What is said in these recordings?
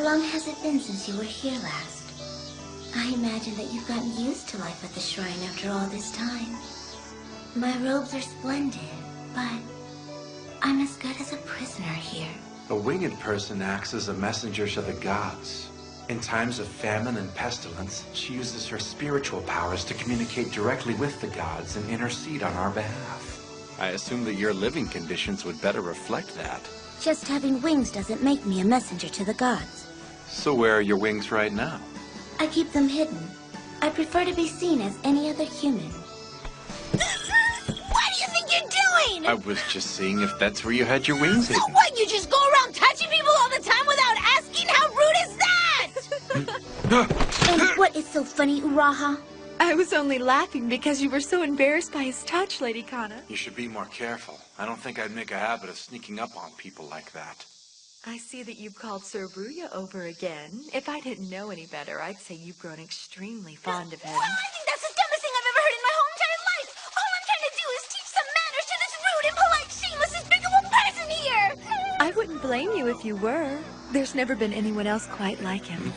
How long has it been since you were here last? I imagine that you've gotten used to life at the shrine after all this time. My robes are splendid, but I'm as good as a prisoner here. A winged person acts as a messenger to the gods. In times of famine and pestilence, she uses her spiritual powers to communicate directly with the gods and intercede on our behalf. I assume that your living conditions would better reflect that. Just having wings doesn't make me a messenger to the gods. So where are your wings right now? I keep them hidden. I prefer to be seen as any other human. What do you think you're doing? I was just seeing if that's where you had your wings hidden. So what, you just go around touching people all the time without asking? How rude is that? And what is so funny, Uraha? I was only laughing because you were so embarrassed by his touch, Lady Kana. You should be more careful. I don't think I'd make a habit of sneaking up on people like that. I see that you've called Sir Ruya over again. If I didn't know any better, I'd say you've grown extremely fond of him. Well, I think that's the dumbest thing I've ever heard in my whole entire life. All I'm trying to do is teach some manners to this rude, impolite, shameless, despicable person here. I wouldn't blame you if you were. There's never been anyone else quite like him.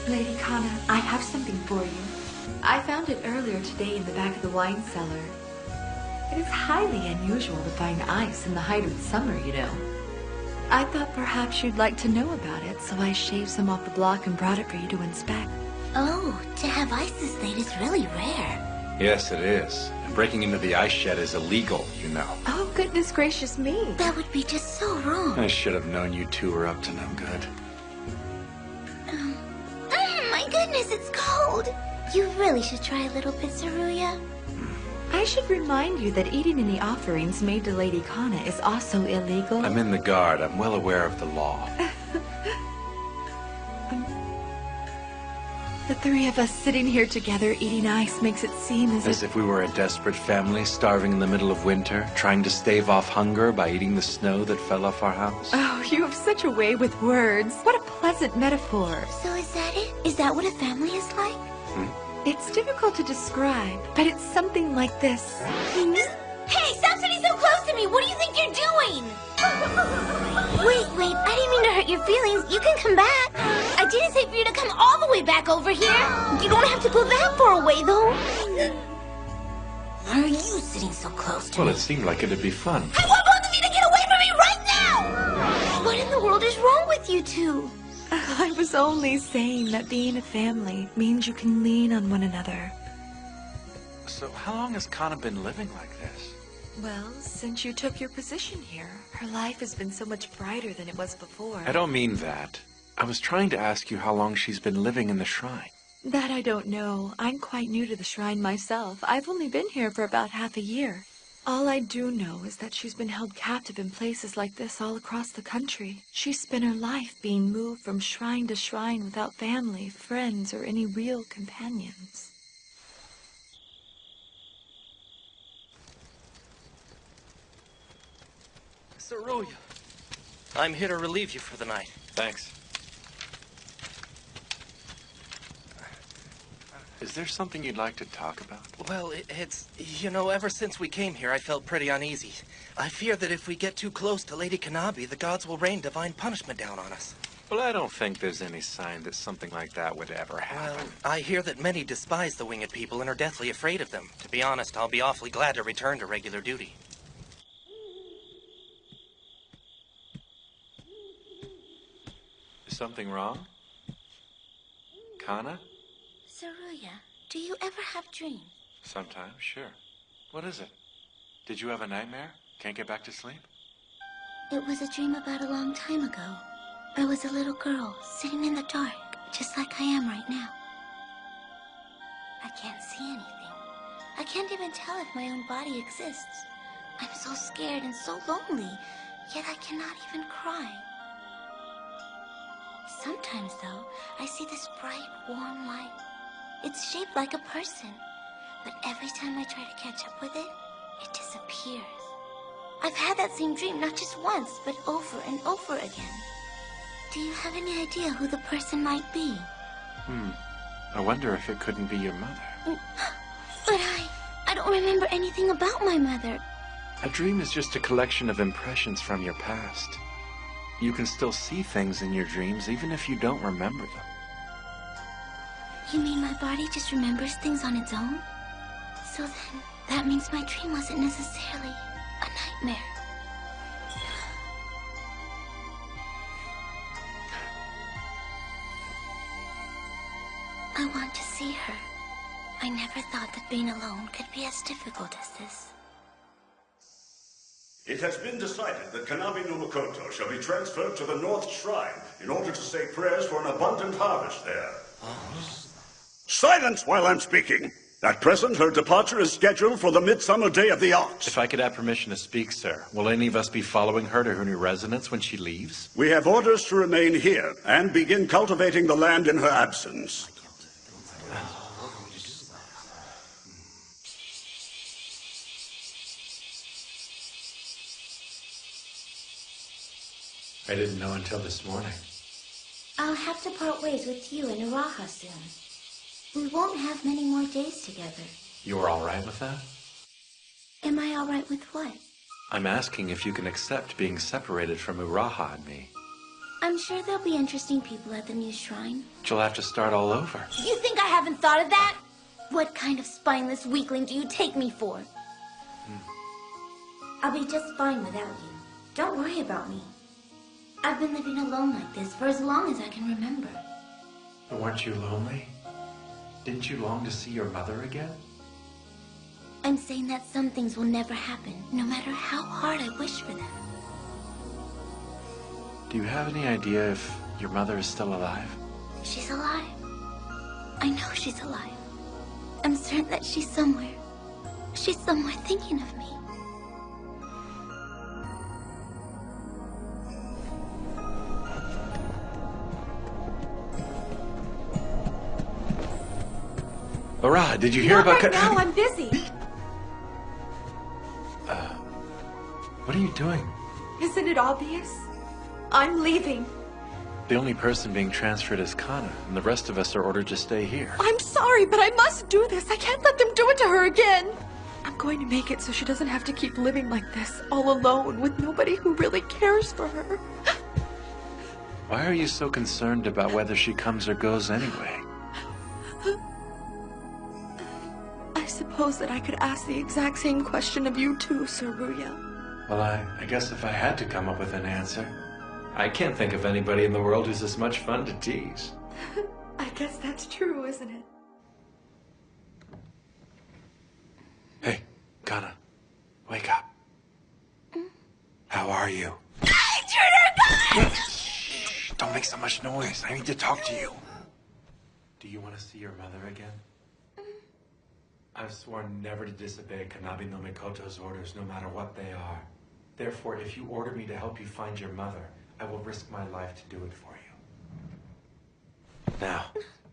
Lady Kana, I have something for you. I found it earlier today in the back of the wine cellar. It is highly unusual to find ice in the height of the summer, you know. I thought perhaps you'd like to know about it, so I shaved some off the block and brought it for you to inspect. Oh, to have ice this late is really rare. Yes, it is. And breaking into the ice shed is illegal, you know. Oh, goodness gracious me. That would be just so wrong. I should have known you two were up to no good. My goodness, it's cold. You really should try a little bit, Saruya. I should remind you that eating any offerings made to Lady Kana is also illegal. I'm in the guard. I'm well aware of the law. The three of us sitting here together eating ice makes it seem As if we were a desperate family starving in the middle of winter, trying to stave off hunger by eating the snow that fell off our house. Oh, you have such a way with words. What a pleasant metaphor. So is that it? Is that what a family is like? It's difficult to describe, but it's something like this. Hey, stop sitting so close to me! What do you think you're doing? Wait, I didn't mean to hurt your feelings. You can come back. I didn't say for you to come all the way back over here. You don't have to go that far away, though. Why are you sitting so close to me? Well, it seemed like it'd be fun. I want both of you to get away from me right now! What in the world is wrong with you two? I was only saying that being a family means you can lean on one another. So how long has Kana been living like this? Well, since you took your position here, her life has been so much brighter than it was before. I don't mean that. I was trying to ask you how long she's been living in the shrine. That I don't know. I'm quite new to the shrine myself. I've only been here for about half a year. All I do know is that she's been held captive in places like this all across the country. She's spent her life being moved from shrine to shrine without family, friends, or any real companions. Saruya, I'm here to relieve you for the night. Thanks. Is there something you'd like to talk about? Well, it's, you know, ever since we came here, I felt pretty uneasy. I fear that if we get too close to Lady Kanabi, the gods will rain divine punishment down on us. Well, I don't think there's any sign that something like that would ever happen. Well, I hear that many despise the winged people and are deathly afraid of them. To be honest, I'll be awfully glad to return to regular duty. Is something wrong? Kana? Saruya, do you ever have dreams? Sometimes, sure. What is it? Did you have a nightmare? Can't get back to sleep? It was a dream about a long time ago. I was a little girl, sitting in the dark, just like I am right now. I can't see anything. I can't even tell if my own body exists. I'm so scared and so lonely, yet I cannot even cry. Sometimes, though, I see this bright, warm light. It's shaped like a person, but every time I try to catch up with it, it disappears. I've had that same dream not just once, but over and over again. Do you have any idea who the person might be? I wonder if it couldn't be your mother. But I don't remember anything about my mother. A dream is just a collection of impressions from your past. You can still see things in your dreams even if you don't remember them. You mean my body just remembers things on its own? So then, that means my dream wasn't necessarily a nightmare. I want to see her. I never thought that being alone could be as difficult as this. It has been decided that Kanabi no Makoto shall be transferred to the North Shrine in order to say prayers for an abundant harvest there. Silence while I'm speaking! At present, her departure is scheduled for the Midsummer Day of the Ox. If I could have permission to speak, sir, will any of us be following her to her new residence when she leaves? We have orders to remain here and begin cultivating the land in her absence. I didn't know until this morning. I'll have to part ways with you and Uraha soon. We won't have many more days together. You're all right with that? Am I all right with what? I'm asking if you can accept being separated from Uraha and me. I'm sure there'll be interesting people at the new shrine. But you'll have to start all over. You think I haven't thought of that? What kind of spineless weakling do you take me for? I'll be just fine without you. Don't worry about me. I've been living alone like this for as long as I can remember. But weren't you lonely? Didn't you long to see your mother again? I'm saying that some things will never happen, no matter how hard I wish for them. Do you have any idea if your mother is still alive? She's alive. I know she's alive. I'm certain that she's somewhere. She's somewhere thinking of me. Uraha, did you hear about... Not right now, I'm busy. What are you doing? Isn't it obvious? I'm leaving. The only person being transferred is Kana, and the rest of us are ordered to stay here. I'm sorry, but I must do this. I can't let them do it to her again. I'm going to make it so she doesn't have to keep living like this, all alone, with nobody who really cares for her. Why are you so concerned about whether she comes or goes anyway? I suppose that I could ask the exact same question of you too, Saruya. Well, I guess if I had to come up with an answer, I can't think of anybody in the world who's as much fun to tease. I guess that's true, isn't it? Hey, Kana, wake up. How are you? Shh, don't make so much noise. I need to talk to you. Do you want to see your mother again? I've sworn never to disobey Kanabi no Mikoto's orders, no matter what they are. Therefore, if you order me to help you find your mother, I will risk my life to do it for you. Now,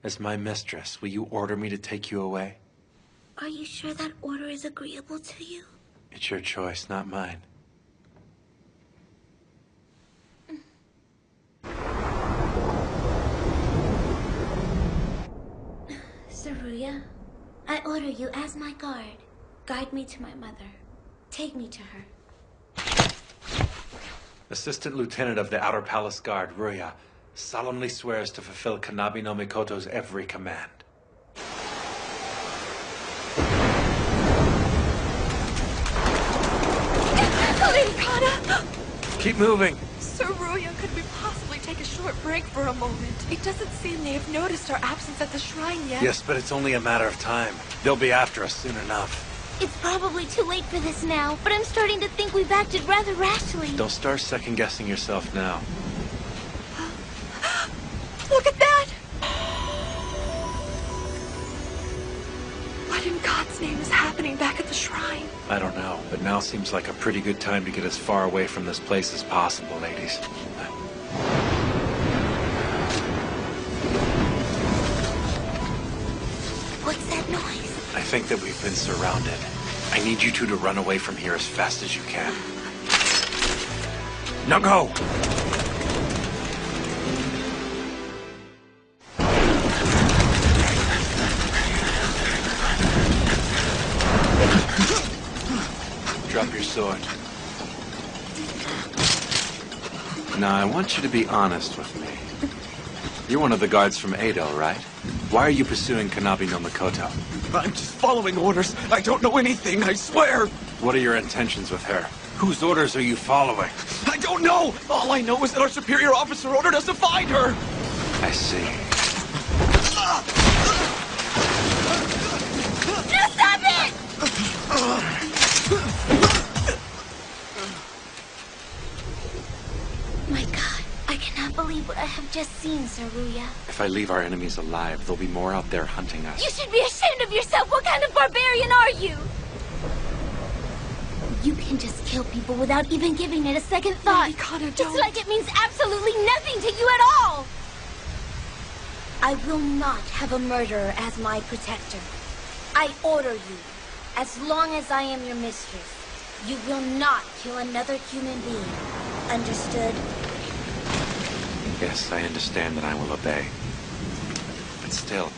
as my mistress, will you order me to take you away? Are you sure that order is agreeable to you? It's your choice, not mine. Saruya, I order you as my guard. Guide me to my mother. Take me to her. Assistant Lieutenant of the Outer Palace Guard, Ruya, solemnly swears to fulfill Kanabi no Mikoto's every command. Lady Kana! Keep moving! Saruya, could we possibly take a short break for a moment? It doesn't seem they have noticed our absence at the shrine yet. Yes, but it's only a matter of time. They'll be after us soon enough. It's probably too late for this now, but I'm starting to think we've acted rather rashly. Don't start second-guessing yourself now. Look at that! What in God's name is happening back at the shrine? I don't know, but now seems like a pretty good time to get as far away from this place as possible, ladies. What's that noise? I think that we've been surrounded. I need you two to run away from here as fast as you can. Now go! Drop your sword. Now, I want you to be honest with me. You're one of the guards from Edo, right? Why are you pursuing Kanabi no Mikoto? I'm just following orders. I don't know anything, I swear. What are your intentions with her? Whose orders are you following? I don't know. All I know is that our superior officer ordered us to find her. I see. Just stop it! My God, I cannot believe what I have just seen, Saruya. If I leave our enemies alive, there'll be more out there hunting us. You should be ashamed of yourself! What kind of barbarian are you? You can just kill people without even giving it a second thought. Lady Kana, It's don't. like it means absolutely nothing to you at all! I will not have a murderer as my protector. I order you, as long as I am your mistress, you will not kill another human being. Understood? Yes, I understand and I will obey. But still,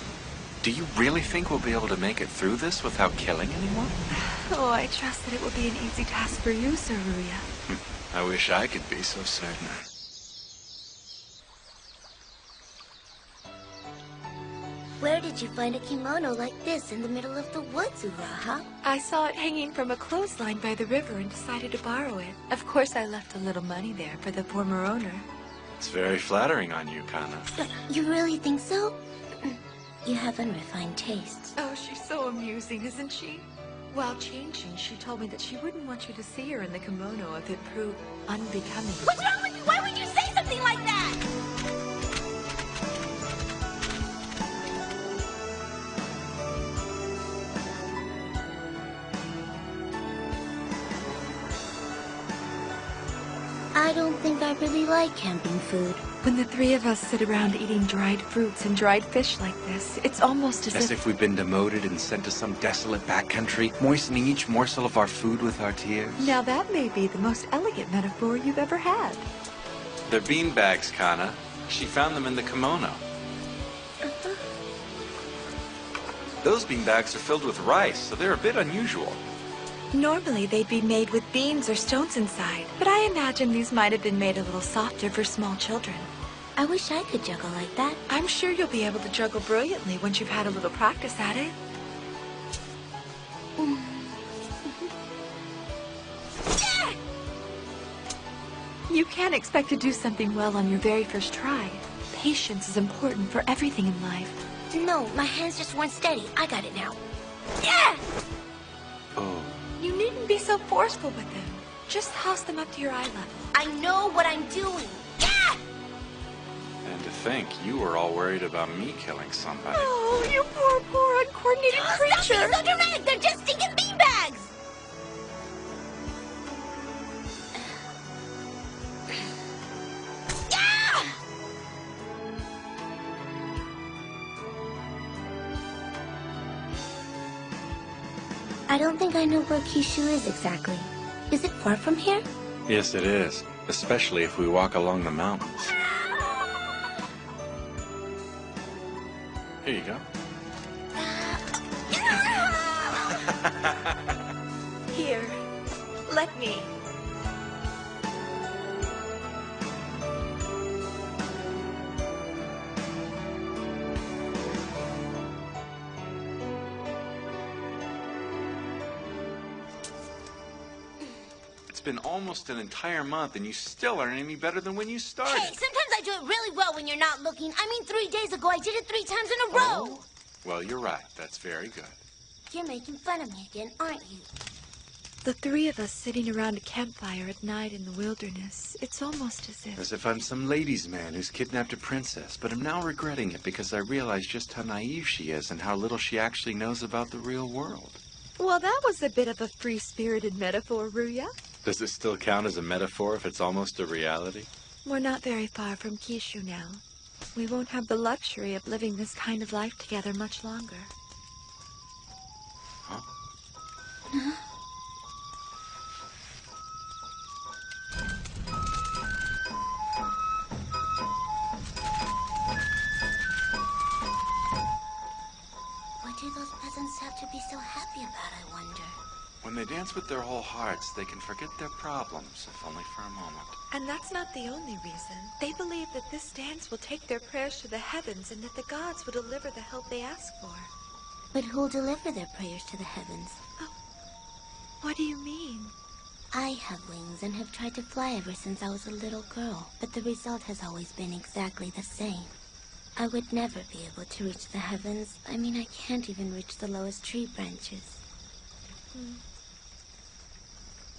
do you really think we'll be able to make it through this without killing anyone? Oh, I trust that it will be an easy task for you, Saruya. I wish I could be so certain. Where did you find a kimono like this in the middle of the woods, Uraha? I saw it hanging from a clothesline by the river and decided to borrow it. Of course, I left a little money there for the former owner. It's very flattering on you, Kana. You really think so? You have unrefined tastes. Oh, she's so amusing, isn't she? While changing, she told me that she wouldn't want you to see her in the kimono if it proved unbecoming. What's wrong with you? Why would you say something like that? I don't think I really like camping food. When the three of us sit around eating dried fruits and dried fish like this, it's almost As if we've been demoted and sent to some desolate backcountry, moistening each morsel of our food with our tears. Now that may be the most elegant metaphor you've ever had. They're beanbags, Kana. She found them in the kimono. Those beanbags are filled with rice, so they're a bit unusual. Normally, they'd be made with beans or stones inside, but I imagine these might have been made a little softer for small children. I wish I could juggle like that. I'm sure you'll be able to juggle brilliantly once you've had a little practice at it. You can't expect to do something well on your very first try. Patience is important for everything in life. No, my hands just weren't steady. I got it now. Yeah! Oh. You needn't be so forceful with them. Just house them up to your eye level. I know what I'm doing. Yeah! And to think. You were all worried about me killing somebody. Oh, you poor, uncoordinated creature. Stop being so dramatic! They're just stinking beanbags! I don't think I know where Kishu is exactly. Is it far from here? Yes, it is. Especially if we walk along the mountains. Here you go. Here, let me. It's been almost an entire month and you still aren't any better than when you started. Hey, sometimes I do it really well when you're not looking. I mean, 3 days ago I did it 3 times in a row. Oh, well, you're right. That's very good. You're making fun of me again, aren't you? The three of us sitting around a campfire at night in the wilderness. It's almost As if I'm some ladies' man who's kidnapped a princess, but I'm now regretting it because I realize just how naive she is and how little she actually knows about the real world. Well, that was a bit of a free-spirited metaphor, Ruya. Does it still count as a metaphor if it's almost a reality? We're not very far from Kishu now. We won't have the luxury of living this kind of life together much longer. Huh? What do those peasants have to be so happy about, I wonder? When they dance with their whole hearts, they can forget their problems, if only for a moment. And that's not the only reason. They believe that this dance will take their prayers to the heavens and that the gods will deliver the help they ask for. But who'll deliver their prayers to the heavens? Oh, what do you mean? I have wings and have tried to fly ever since I was a little girl, but the result has always been exactly the same. I would never be able to reach the heavens. I mean, I can't even reach the lowest tree branches.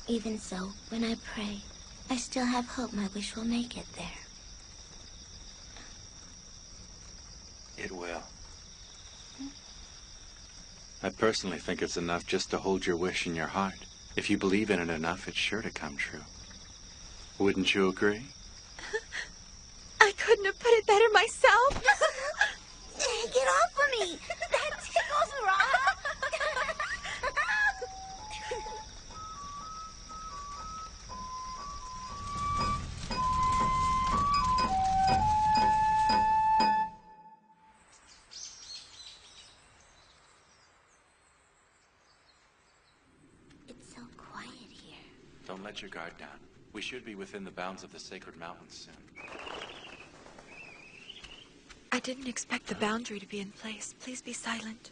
Even so, when I pray, I still have hope my wish will make it there. It will. I personally think it's enough just to hold your wish in your heart. If you believe in it enough, it's sure to come true. Wouldn't you agree? I couldn't have put it better myself. Get off of me! That tickles, Ra! It's so quiet here. Don't let your guard down. We should be within the bounds of the sacred mountains soon. I didn't expect the boundary to be in place. Please be silent.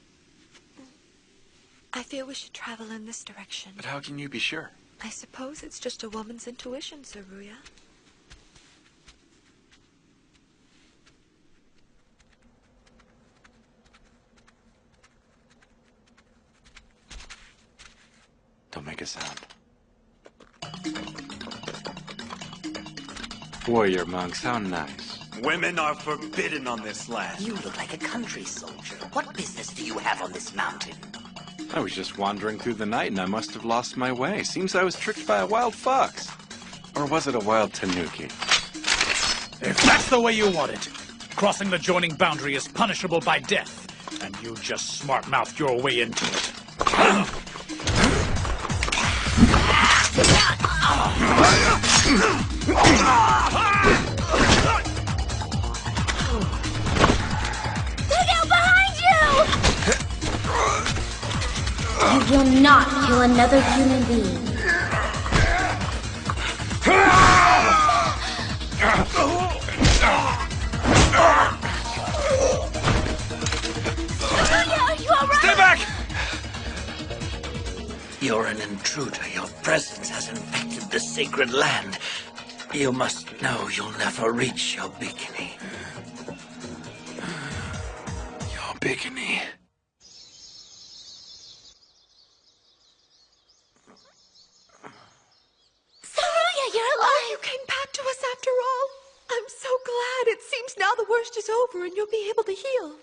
I feel we should travel in this direction. But how can you be sure? I suppose it's just a woman's intuition, Saruya. Don't make a sound. Warrior monks, how nice. Women are forbidden on this land. You look like a country soldier. What business do you have on this mountain? I was just wandering through the night and I must have lost my way. Seems I was tricked by a wild fox. Or was it a wild tanuki? If that's the way you want it, crossing the joining boundary is punishable by death, and you just smart-mouthed your way into it. Look out behind you! You will not kill another human being. Are you all right? Stay back! You're an intruder. Your presence has infected the sacred land. You must know you'll never reach your bikini. Your bikini. Saruya, you're alive! You came back to us after all. I'm so glad. glad. It seems now the worst is over and you'll be able to heal.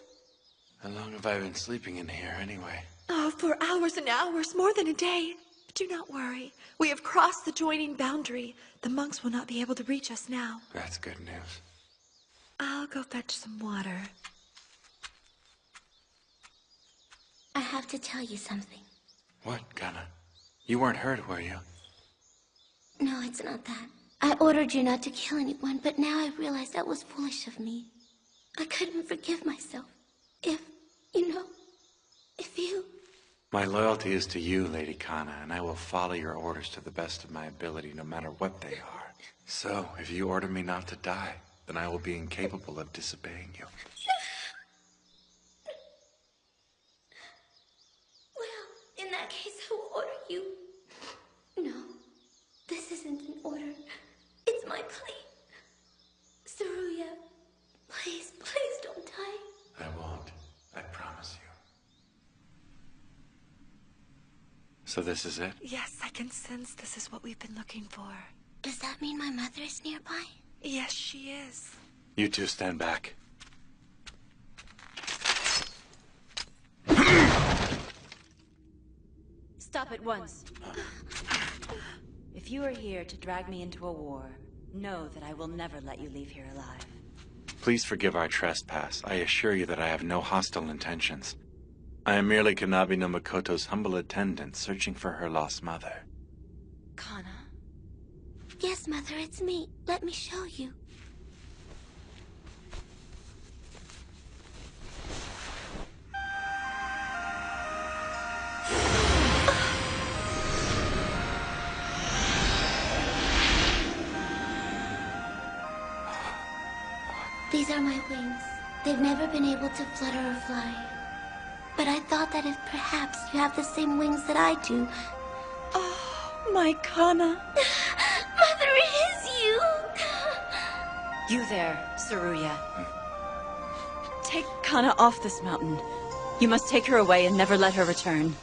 How long have I been sleeping in here anyway? Oh, for hours and hours, more than a day. But do not worry. We have crossed the joining boundary. The monks will not be able to reach us now. That's good news. I'll go fetch some water. I have to tell you something. What, Kana? You weren't hurt, were you? No, it's not that. I ordered you not to kill anyone, but now I realize that was foolish of me. I couldn't forgive myself. If you... My loyalty is to you, Lady Kana, and I will follow your orders to the best of my ability, no matter what they are. So, if you order me not to die, then I will be incapable of disobeying you. Well, in that case, I will order you. No, this isn't an order. It's my plea. Saruya, please don't die. I won't. I promise you. So this is it? Yes, I can sense this is what we've been looking for. Does that mean my mother is nearby? Yes, she is. You two stand back. Stop at once. If you are here to drag me into a war, know that I will never let you leave here alive. Please forgive our trespass. I assure you that I have no hostile intentions. I am merely Kanabi no Makoto's humble attendant searching for her lost mother. Kana? Yes, Mother, it's me. Let me show you. These are my wings. They've never been able to flutter or fly. But I thought that if perhaps you have the same wings that I do... Oh, my Kana. Mother, it is you! You there, Saruya. Take Kana off this mountain. You must take her away and never let her return.